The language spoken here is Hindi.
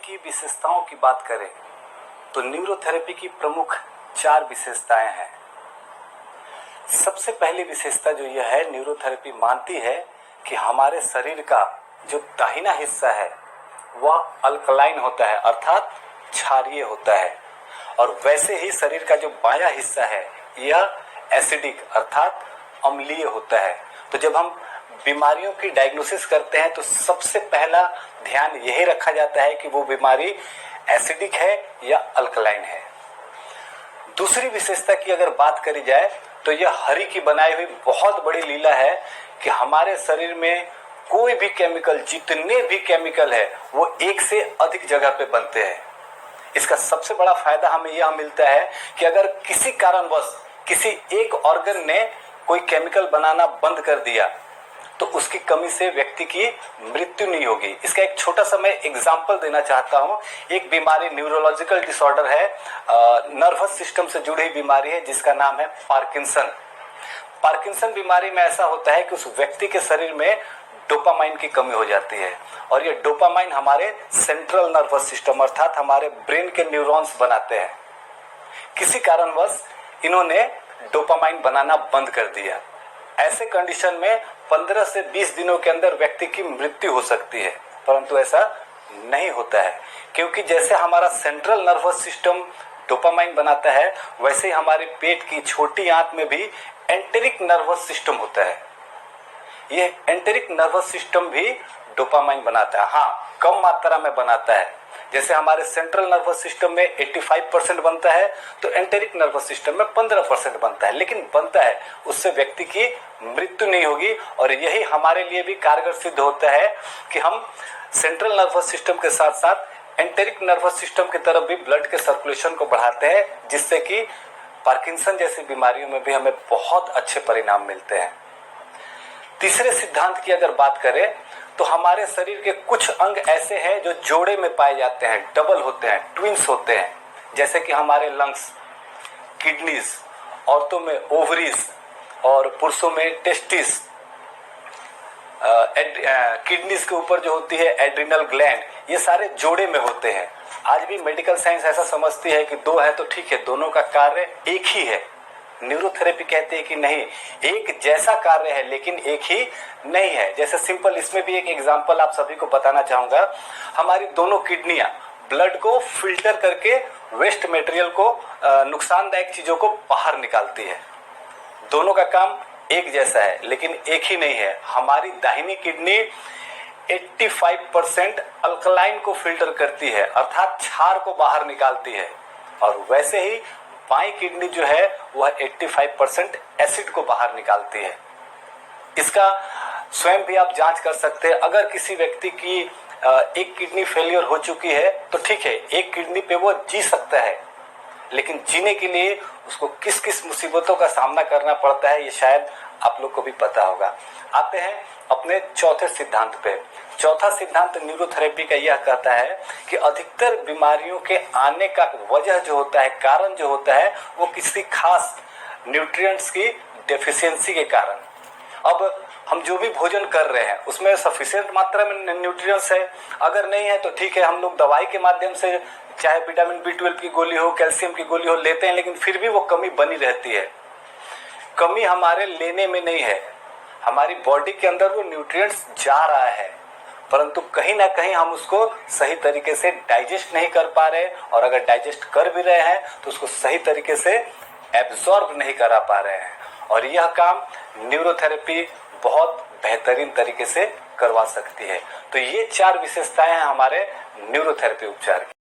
की विशेषताओं की बात करें तो न्यूरोथेरेपी की प्रमुख 4 विशेषताएं हैं। सबसे पहली विशेषता जो यह है, न्यूरोथेरेपी मानती है कि हमारे शरीर का जो दाहिना हिस्सा है वह अल्कलाइन होता है, अर्थात क्षारीय होता है, और वैसे ही शरीर का जो बायां हिस्सा है यह एसिडिक अर्थात अम्लीय होता है। तो जब हम बीमारियों की डायग्नोसिस करते हैं तो सबसे पहला ध्यान यही रखा जाता है कि वो बीमारी एसिडिक है या अल्कलाइन है। दूसरी विशेषता की अगर बात करी जाए तो यह हरि की बनाई हुई बहुत बड़ी लीला है कि हमारे शरीर में कोई भी केमिकल, जितने भी केमिकल है वो एक से अधिक जगह पे बनते हैं। इसका सबसे बड़ा फायदा हमें यह मिलता है कि अगर किसी कारणवश किसी एक ऑर्गन ने कोई केमिकल बनाना बंद कर दिया तो उसकी कमी से व्यक्ति की मृत्यु नहीं होगी। इसका एक छोटा सा मैं एग्जांपल देना चाहता हूं। एक बीमारी, न्यूरोलॉजिकल डिसऑर्डर है, नर्वस सिस्टम से जुड़ी हुई बीमारी है जिसका नाम है पार्किंसन। पार्किंसन बीमारी में ऐसा होता है कि उस व्यक्ति के शरीर में डोपामाइन की कमी हो जाती है, और ये डोपामाइन हमारे सेंट्रल नर्वस सिस्टम अर्थात हमारे ब्रेन के न्यूरॉन्स बनाते हैं। किसी कारणवश इन्होंने डोपामाइन बनाना बंद कर दिया। ऐसे कंडीशन में 15 से 20 दिनों के अंदर व्यक्ति की मृत्यु हो सकती है, परंतु ऐसा नहीं होता है, क्योंकि जैसे हमारा सेंट्रल नर्वस सिस्टम डोपामाइन बनाता है वैसे ही हमारे पेट की छोटी आंत में भी एंटेरिक नर्वस सिस्टम होता है। यह एंटेरिक नर्वस सिस्टम भी डोपामाइन बनाता है, हाँ कम मात्रा में बनाता है। जैसे हमारे सेंट्रल नर्वस सिस्टम में 85% बनता है तो एंटेरिक नर्वस सिस्टम में 15% बनता है, लेकिन बनता है, उससे व्यक्ति की मृत्यु नहीं होगी। और यही हमारे लिए भी कारगर सिद्ध होता है कि हम सेंट्रल नर्वस सिस्टम के साथ साथ एंटेरिक नर्वस सिस्टम की तरफ भी ब्लड के सर्कुलेशन को बढ़ाते हैं, जिससे कि पार्किंसन जैसी बीमारियों में भी हमें बहुत अच्छे परिणाम मिलते हैं। तीसरे सिद्धांत की अगर बात करें तो हमारे शरीर के कुछ अंग ऐसे हैं जो जोड़े में पाए जाते हैं, डबल होते हैं, ट्विंस होते हैं, जैसे कि हमारे लंग्स, किडनीज, औरतों में ओवरीज और पुरुषों में टेस्टिस, किडनीज के ऊपर जो होती है एड्रिनल ग्लैंड, ये सारे जोड़े में होते हैं। आज भी मेडिकल साइंस ऐसा समझती है कि 2 है तो ठीक है, दोनों का कार्य एक ही है। न्यूरोथेरेपी कहते हैं कि नहीं, एक जैसा कार्य है लेकिन एक ही नहीं है। जैसे सिंपल इसमें भी एक एग्जांपल आप सभी को बताना चाहूंगा। हमारी दोनों किडनियां ब्लड को फिल्टर करके वेस्ट मटेरियल को, नुकसानदायक चीजों को बाहर निकालती है। दोनों का काम एक जैसा है लेकिन एक ही नहीं है। हमारी दाहिनी किडनी 85% अल्कलाइन को फिल्टर करती है अर्थात क्षार को बाहर निकालती है, और वैसे ही बाईं किडनी जो है वह 85% एसिड को बाहर निकालती है। इसका स्वयं भी आप जांच कर सकते हैं। अगर किसी व्यक्ति की एक किडनी फेलियर हो चुकी है तो ठीक है, एक किडनी पे वो जी सकता है, लेकिन जीने के लिए उसको किस किस मुसीबतों का सामना करना पड़ता है ये शायद आप लोग को भी पता होगा। आते हैं अपने चौथे सिद्धांत पे। चौथा सिद्धांत न्यूरोथेरेपी का यह कहता है कि अधिकतर बीमारियों के आने का वजह जो होता है, कारण जो होता है, वो किसी खास न्यूट्रिएंट्स की डेफिशिएंसी के कारण। अब हम जो भी भोजन कर रहे हैं उसमें सफिशिएंट मात्रा में न्यूट्रिएंट्स है, अगर नहीं है तो ठीक है, हम लोग दवाई के माध्यम से चाहे विटामिन B12 की गोली हो, कैल्शियम की गोली हो लेते हैं, लेकिन फिर भी वो कमी बनी रहती है। कमी हमारे लेने में नहीं है, हमारी बॉडी के अंदर वो न्यूट्रिएंट्स जा रहा है, परंतु कहीं ना कहीं हम उसको सही तरीके से डाइजेस्ट नहीं कर पा रहे, और अगर डाइजेस्ट कर भी रहे हैं तो उसको सही तरीके से एब्जॉर्ब नहीं करा पा रहे हैं। और यह काम न्यूरोथेरेपी बहुत बेहतरीन तरीके से करवा सकती है। तो ये 4 विशेषताएं हैं हमारे न्यूरोथेरेपी उपचार की।